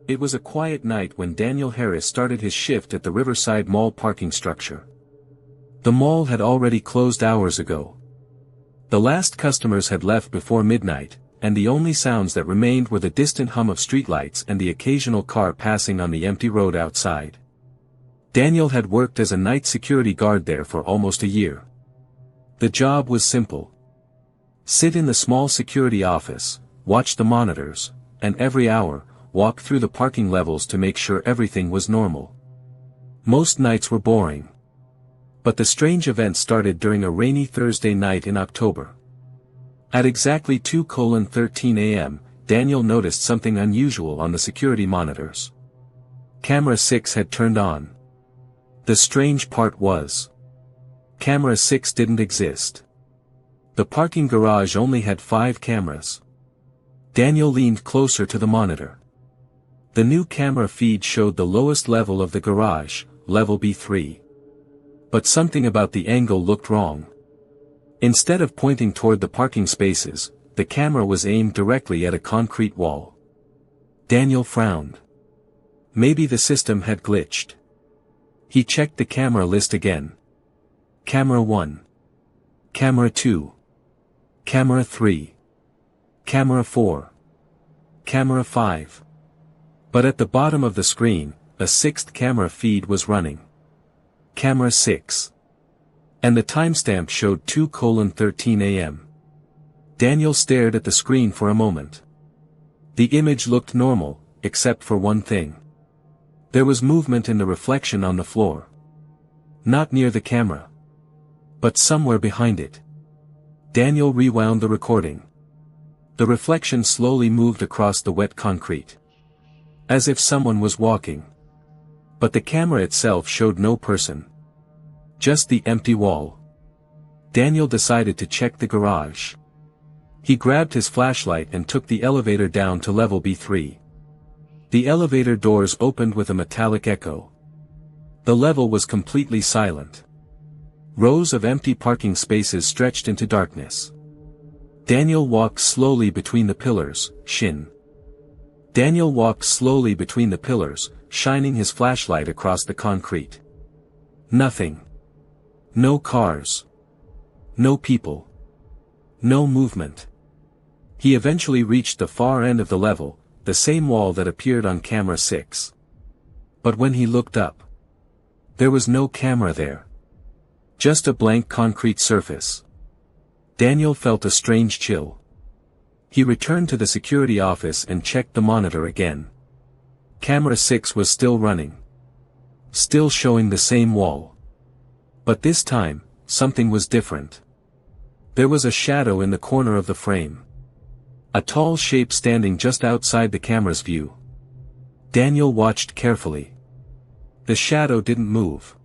It was a quiet night when Daniel Harris started his shift at the Riverside Mall parking structure. The mall had already closed hours ago. The last customers had left before midnight, and the only sounds that remained were the distant hum of streetlights and the occasional car passing on the empty road outside. Daniel had worked as a night security guard there for almost a year. The job was simple. Sit in the small security office, watch the monitors, and every hour, walk through the parking levels to make sure everything was normal. Most nights were boring. But the strange event started during a rainy Thursday night in October. At exactly 2:13 a.m., Daniel noticed something unusual on the security monitors. Camera 6 had turned on. The strange part was, Camera 6 didn't exist. The parking garage only had 5 cameras. Daniel leaned closer to the monitor. The new camera feed showed the lowest level of the garage, level B3. But something about the angle looked wrong. Instead of pointing toward the parking spaces, the camera was aimed directly at a concrete wall. Daniel frowned. Maybe the system had glitched. He checked the camera list again. Camera 1. Camera 2. Camera 3. Camera 4. Camera 5. But at the bottom of the screen, a 6th camera feed was running. Camera 6. And the timestamp showed 2:13 a.m. Daniel stared at the screen for a moment. The image looked normal, except for one thing. There was movement in the reflection on the floor. Not near the camera. But somewhere behind it. Daniel rewound the recording. The reflection slowly moved across the wet concrete. As if someone was walking. But the camera itself showed no person. Just the empty wall. Daniel decided to check the garage. He grabbed his flashlight and took the elevator down to level B3. The elevator doors opened with a metallic echo. The level was completely silent. Rows of empty parking spaces stretched into darkness. Daniel walked slowly between the pillars, Daniel walked slowly between the pillars, shining his flashlight across the concrete. Nothing. No cars. No people. No movement. He eventually reached the far end of the level, the same wall that appeared on camera 6. But when he looked up, there was no camera there. Just a blank concrete surface. Daniel felt a strange chill. He returned to the security office and checked the monitor again. Camera 6 was still running. Still showing the same wall. But this time, something was different. There was a shadow in the corner of the frame. A tall shape standing just outside the camera's view. Daniel watched carefully. The shadow didn't move.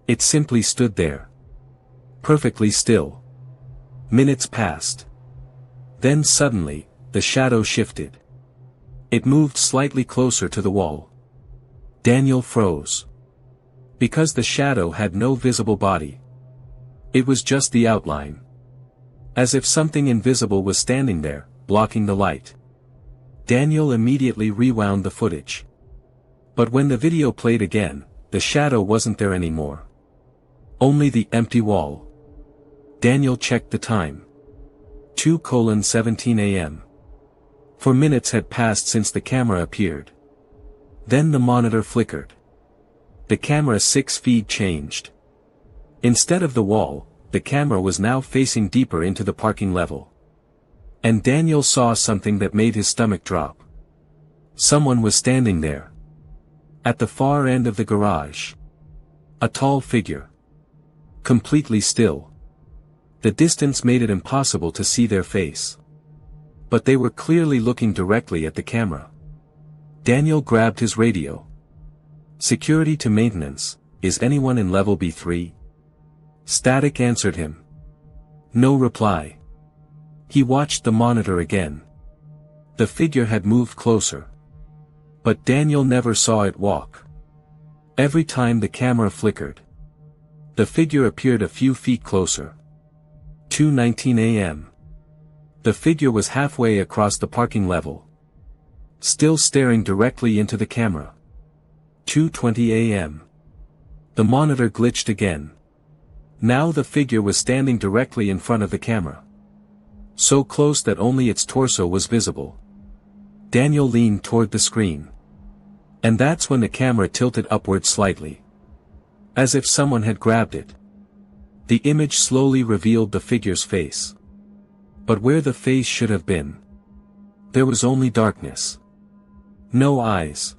It simply stood there. Perfectly still. Minutes passed. Then suddenly, the shadow shifted. It moved slightly closer to the wall. Daniel froze. Because the shadow had no visible body. It was just the outline. As if something invisible was standing there, blocking the light. Daniel immediately rewound the footage. But when the video played again, the shadow wasn't there anymore. Only the empty wall. Daniel checked the time. 2:17 a.m. 4 minutes had passed since the camera appeared. Then the monitor flickered. The camera 6 feed changed. Instead of the wall, the camera was now facing deeper into the parking level. And Daniel saw something that made his stomach drop. Someone was standing there. At the far end of the garage. A tall figure. Completely still. The distance made it impossible to see their face. But they were clearly looking directly at the camera. Daniel grabbed his radio. Security to maintenance, is anyone in level B3? Static answered him. No reply. He watched the monitor again. The figure had moved closer. But Daniel never saw it walk. Every time the camera flickered, the figure appeared a few feet closer. 2:19 a.m. The figure was halfway across the parking level. still staring directly into the camera. 2:20 a.m. The monitor glitched again. Now the figure was standing directly in front of the camera. So close that only its torso was visible. Daniel leaned toward the screen. And that's when the camera tilted upward slightly. As if someone had grabbed it. The image slowly revealed the figure's face. But where the face should have been, there was only darkness. No eyes.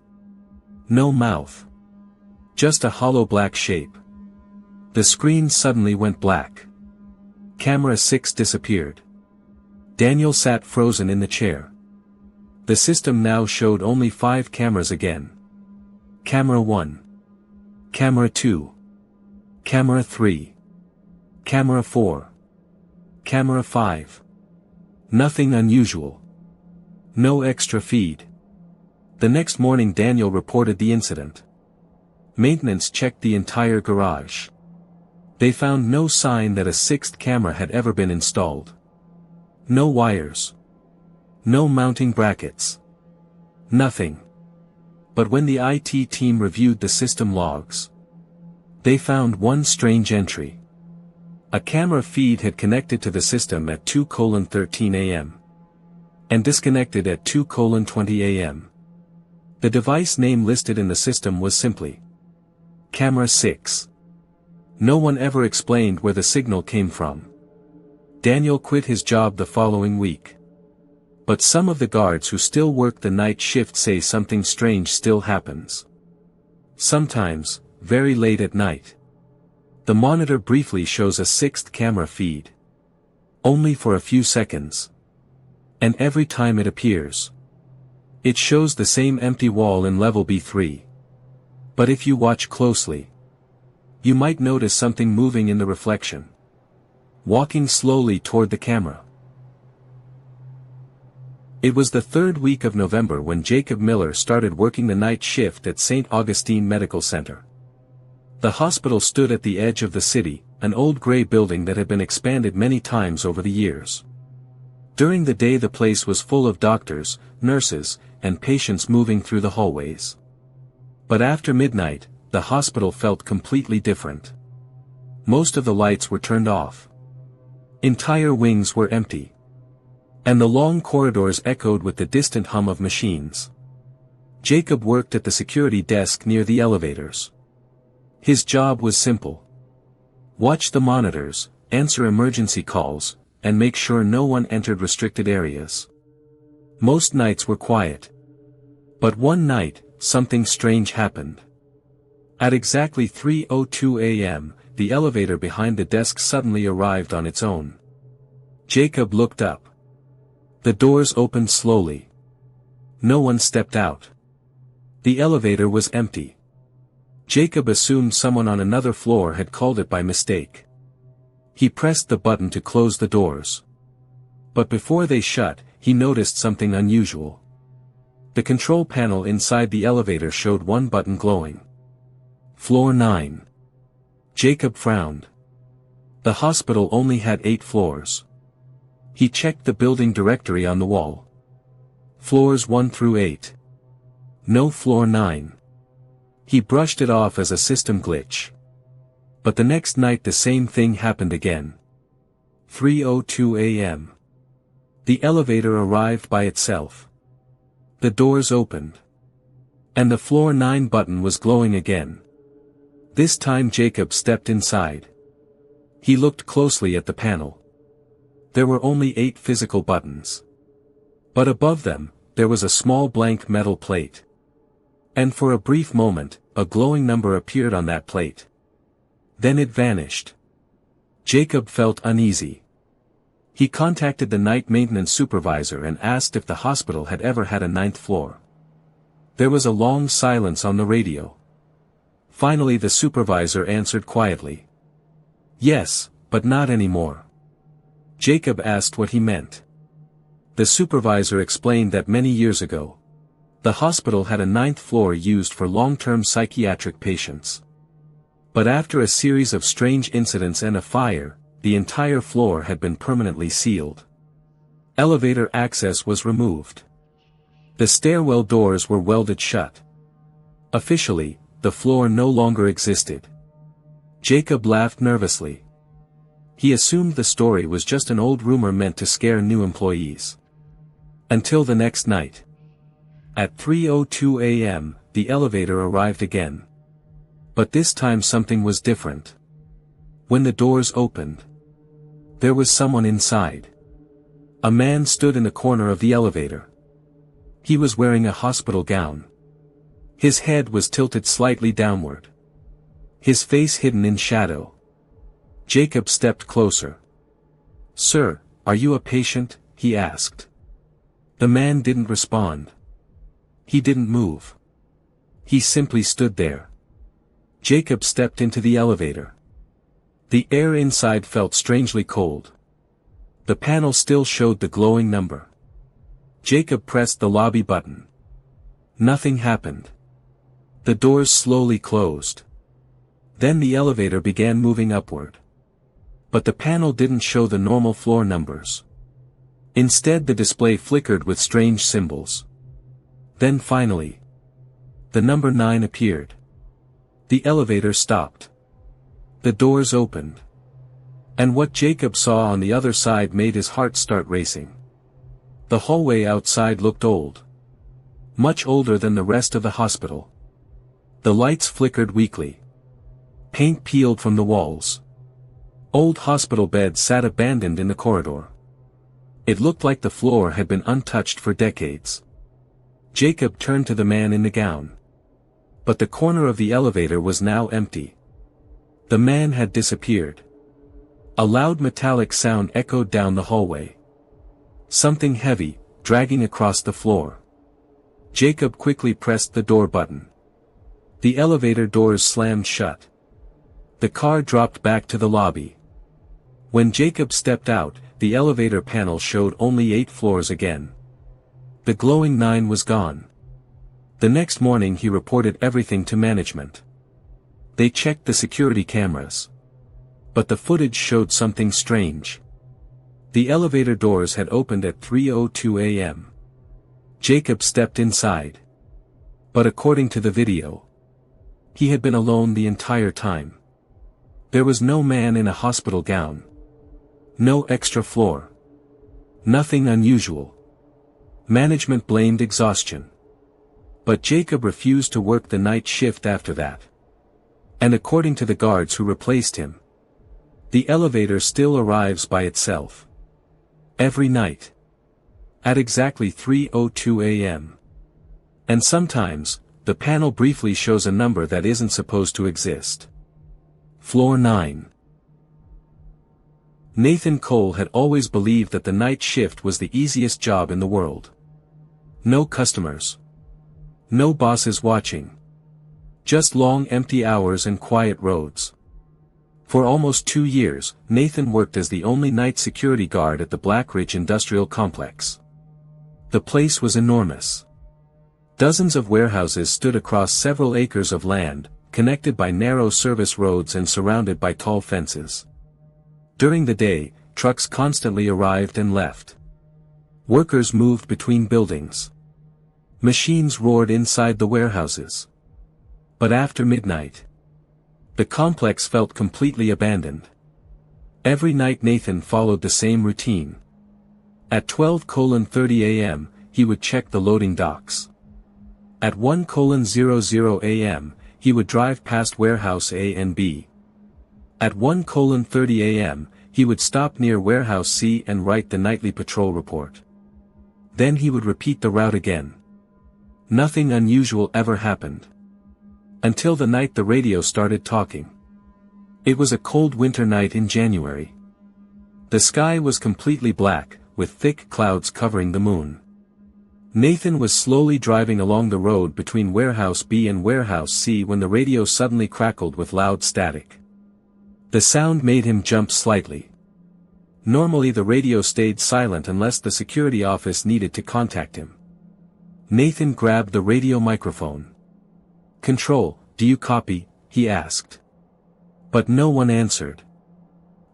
No mouth. Just a hollow black shape. The screen suddenly went black. Camera 6 disappeared. Daniel sat frozen in the chair. The system now showed only 5 cameras again. Camera 1. Camera 2. Camera 3. Camera 4. Camera 5. Nothing unusual. No extra feed. The next morning Daniel reported the incident. Maintenance checked the entire garage. They found no sign that a 6th camera had ever been installed. No wires. No mounting brackets. Nothing. But when the IT team reviewed the system logs, they found one strange entry. A camera feed had connected to the system at 2:13 a.m. and disconnected at 2:20 a.m. The device name listed in the system was simply Camera 6. No one ever explained where the signal came from. Daniel quit his job the following week. But some of the guards who still work the night shift say something strange still happens. Sometimes, very late at night. The monitor briefly shows a 6th camera feed. Only for a few seconds. And every time it appears, it shows the same empty wall in level B3. But if you watch closely, you might notice something moving in the reflection. Walking slowly toward the camera. It was the 3rd week of November when Jacob Miller started working the night shift at St. Augustine Medical Center. The hospital stood at the edge of the city, an old gray building that had been expanded many times over the years. During the day the place was full of doctors, nurses, and patients moving through the hallways. But after midnight, the hospital felt completely different. Most of the lights were turned off. Entire wings were empty. And the long corridors echoed with the distant hum of machines. Jacob worked at the security desk near the elevators. His job was simple. Watch the monitors, answer emergency calls, and make sure no one entered restricted areas. Most nights were quiet. But one night, something strange happened. At exactly 3:02 a.m., the elevator behind the desk suddenly arrived on its own. Jacob looked up. The doors opened slowly. No one stepped out. The elevator was empty. Jacob assumed someone on another floor had called it by mistake. He pressed the button to close the doors. But before they shut, he noticed something unusual. The control panel inside the elevator showed one button glowing. Floor 9. Jacob frowned. The hospital only had 8 floors. He checked the building directory on the wall. Floors 1 through 8. No floor 9. He brushed it off as a system glitch. But the next night the same thing happened again. 3:02 a.m. The elevator arrived by itself. The doors opened. And the floor 9 button was glowing again. This time Jacob stepped inside. He looked closely at the panel. There were only 8 physical buttons. But above them, there was a small blank metal plate. And for a brief moment, a glowing number appeared on that plate. Then it vanished. Jacob felt uneasy. He contacted the night maintenance supervisor and asked if the hospital had ever had a 9th floor. There was a long silence on the radio. Finally the supervisor answered quietly. Yes, but not anymore. Jacob asked what he meant. The supervisor explained that many years ago, the hospital had a 9th floor used for long-term psychiatric patients. But after a series of strange incidents and a fire, the entire floor had been permanently sealed. Elevator access was removed. The stairwell doors were welded shut. Officially, the floor no longer existed. Jacob laughed nervously. He assumed the story was just an old rumor meant to scare new employees. Until the next night. At 3:02 a.m., the elevator arrived again. But this time something was different. When the doors opened, there was someone inside. A man stood in the corner of the elevator. He was wearing a hospital gown. His head was tilted slightly downward. His face hidden in shadow. Jacob stepped closer. "Sir, are you a patient?" he asked. The man didn't respond. He didn't move. He simply stood there. Jacob stepped into the elevator. The air inside felt strangely cold. The panel still showed the glowing number. Jacob pressed the lobby button. Nothing happened. The doors slowly closed. Then the elevator began moving upward. But the panel didn't show the normal floor numbers. Instead, the display flickered with strange symbols. Then finally, the number 9 appeared. The elevator stopped. The doors opened. And what Jacob saw on the other side made his heart start racing. The hallway outside looked old. Much older than the rest of the hospital. The lights flickered weakly. Paint peeled from the walls. Old hospital beds sat abandoned in the corridor. It looked like the floor had been untouched for decades. Jacob turned to the man in the gown. But the corner of the elevator was now empty. The man had disappeared. A loud metallic sound echoed down the hallway. Something heavy, dragging across the floor. Jacob quickly pressed the door button. The elevator doors slammed shut. The car dropped back to the lobby. When Jacob stepped out, the elevator panel showed only 8 floors again. The glowing 9 was gone. The next morning he reported everything to management. They checked the security cameras. But the footage showed something strange. The elevator doors had opened at 3:02 a.m. Jacob stepped inside. But according to the video, he had been alone the entire time. There was no man in a hospital gown. No extra floor. Nothing unusual. Management blamed exhaustion. But Jacob refused to work the night shift after that. And according to the guards who replaced him, the elevator still arrives by itself. Every night. At exactly 3:02 a.m. And sometimes, the panel briefly shows a number that isn't supposed to exist. Floor 9. Nathan Cole had always believed that the night shift was the easiest job in the world. No customers. No bosses watching. Just long empty hours and quiet roads. For almost 2 years, Nathan worked as the only night security guard at the Blackridge Industrial Complex. The place was enormous. Dozens of warehouses stood across several acres of land, connected by narrow service roads and surrounded by tall fences. During the day, trucks constantly arrived and left. Workers moved between buildings. Machines roared inside the warehouses. But after midnight, the complex felt completely abandoned. Every night Nathan followed the same routine. At 12:30 a.m., he would check the loading docks. At 1:00 a.m., he would drive past warehouse A and B. At 1:30 a.m., he would stop near warehouse C and write the nightly patrol report. Then he would repeat the route again. Nothing unusual ever happened. Until the night the radio started talking. It was a cold winter night in January. The sky was completely black, with thick clouds covering the moon. Nathan was slowly driving along the road between warehouse B and warehouse C when the radio suddenly crackled with loud static. The sound made him jump slightly. Normally the radio stayed silent unless the security office needed to contact him. Nathan grabbed the radio microphone. "Control, do you copy?" he asked. But no one answered.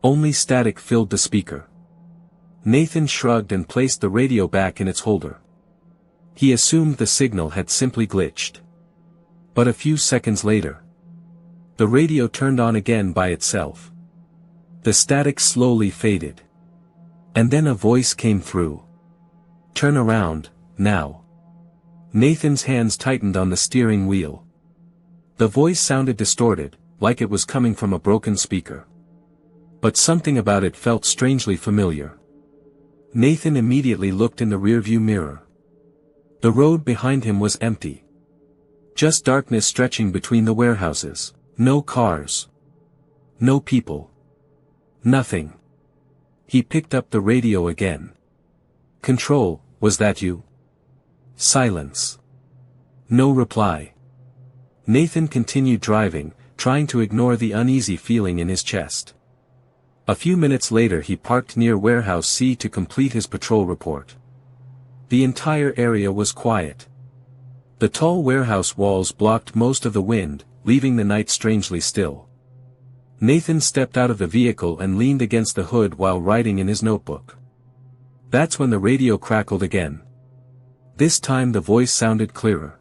Only static filled the speaker. Nathan shrugged and placed the radio back in its holder. He assumed the signal had simply glitched. But a few seconds later, the radio turned on again by itself. The static slowly faded. And then a voice came through. "Turn around, now." Nathan's hands tightened on the steering wheel. The voice sounded distorted, like it was coming from a broken speaker. But something about it felt strangely familiar. Nathan immediately looked in the rearview mirror. The road behind him was empty. Just darkness stretching between the warehouses. No cars. No people. Nothing. He picked up the radio again. "Control, was that you?" Silence. No reply. Nathan continued driving, trying to ignore the uneasy feeling in his chest. A few minutes later he parked near Warehouse C to complete his patrol report. The entire area was quiet. The tall warehouse walls blocked most of the wind, leaving the night strangely still. Nathan stepped out of the vehicle and leaned against the hood while writing in his notebook. That's when the radio crackled again. This time the voice sounded clearer.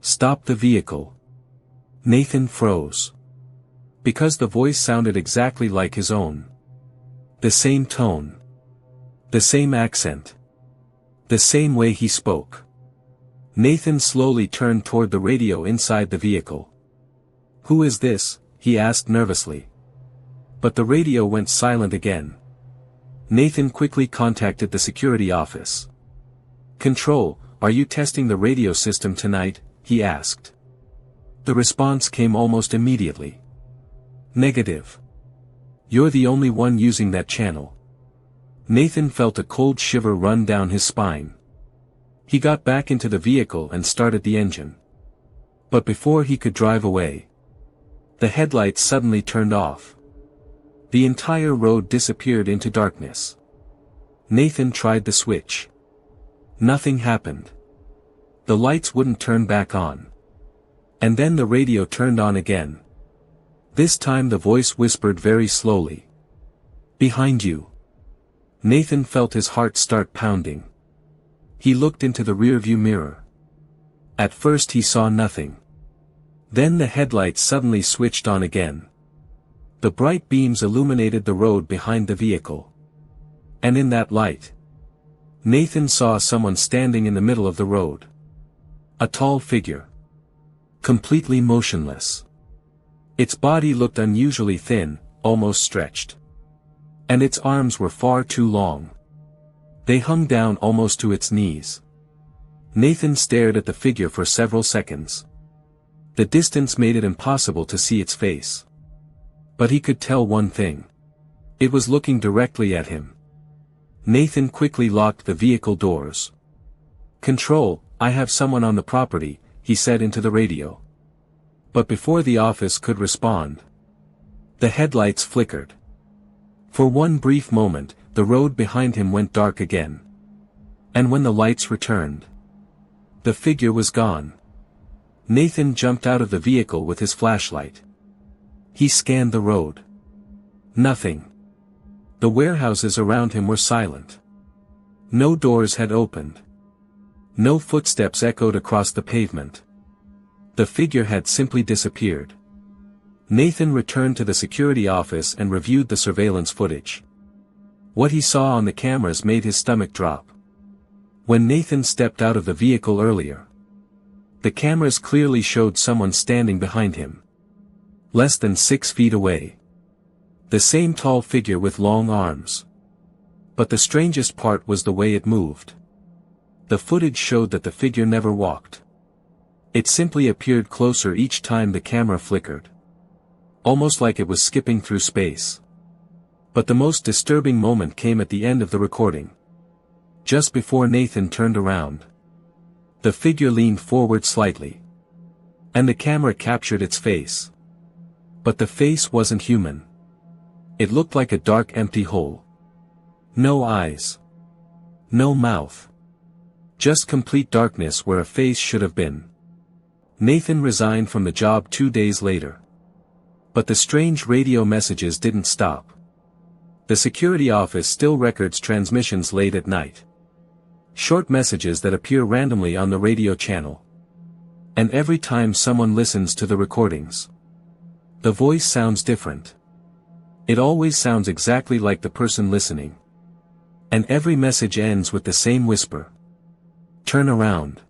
"Stop the vehicle." Nathan froze. Because the voice sounded exactly like his own. The same tone. The same accent. The same way he spoke. Nathan slowly turned toward the radio inside the vehicle. "Who is this?" he asked nervously. But the radio went silent again. Nathan quickly contacted the security office. "Control, are you testing the radio system tonight?" he asked. The response came almost immediately. "Negative. You're the only one using that channel." Nathan felt a cold shiver run down his spine. He got back into the vehicle and started the engine. But before he could drive away, the headlights suddenly turned off. The entire road disappeared into darkness. Nathan tried the switch. Nothing happened. The lights wouldn't turn back on. And then the radio turned on again. This time the voice whispered very slowly. "Behind you." Nathan felt his heart start pounding. He looked into the rearview mirror. At first he saw nothing. Then the headlights suddenly switched on again. The bright beams illuminated the road behind the vehicle. And in that light, Nathan saw someone standing in the middle of the road. A tall figure. Completely motionless. Its body looked unusually thin, almost stretched. And its arms were far too long. They hung down almost to its knees. Nathan stared at the figure for several seconds. The distance made it impossible to see its face. But he could tell one thing. It was looking directly at him. Nathan quickly locked the vehicle doors. "Control, I have someone on the property," he said into the radio. But before the office could respond, the headlights flickered. For one brief moment, the road behind him went dark again. And when the lights returned, the figure was gone. Nathan jumped out of the vehicle with his flashlight. He scanned the road. Nothing. The warehouses around him were silent. No doors had opened. No footsteps echoed across the pavement. The figure had simply disappeared. Nathan returned to the security office and reviewed the surveillance footage. What he saw on the cameras made his stomach drop. When Nathan stepped out of the vehicle earlier, the cameras clearly showed someone standing behind him. Less than 6 feet away. The same tall figure with long arms. But the strangest part was the way it moved. The footage showed that the figure never walked. It simply appeared closer each time the camera flickered. Almost like it was skipping through space. But the most disturbing moment came at the end of the recording. Just before Nathan turned around, the figure leaned forward slightly. And the camera captured its face. But the face wasn't human. It looked like a dark empty hole. No eyes. No mouth. Just complete darkness where a face should have been. Nathan resigned from the job 2 days later. But the strange radio messages didn't stop. The security office still records transmissions late at night. Short messages that appear randomly on the radio channel. And every time someone listens to the recordings, the voice sounds different. It always sounds exactly like the person listening. And every message ends with the same whisper. Turn around.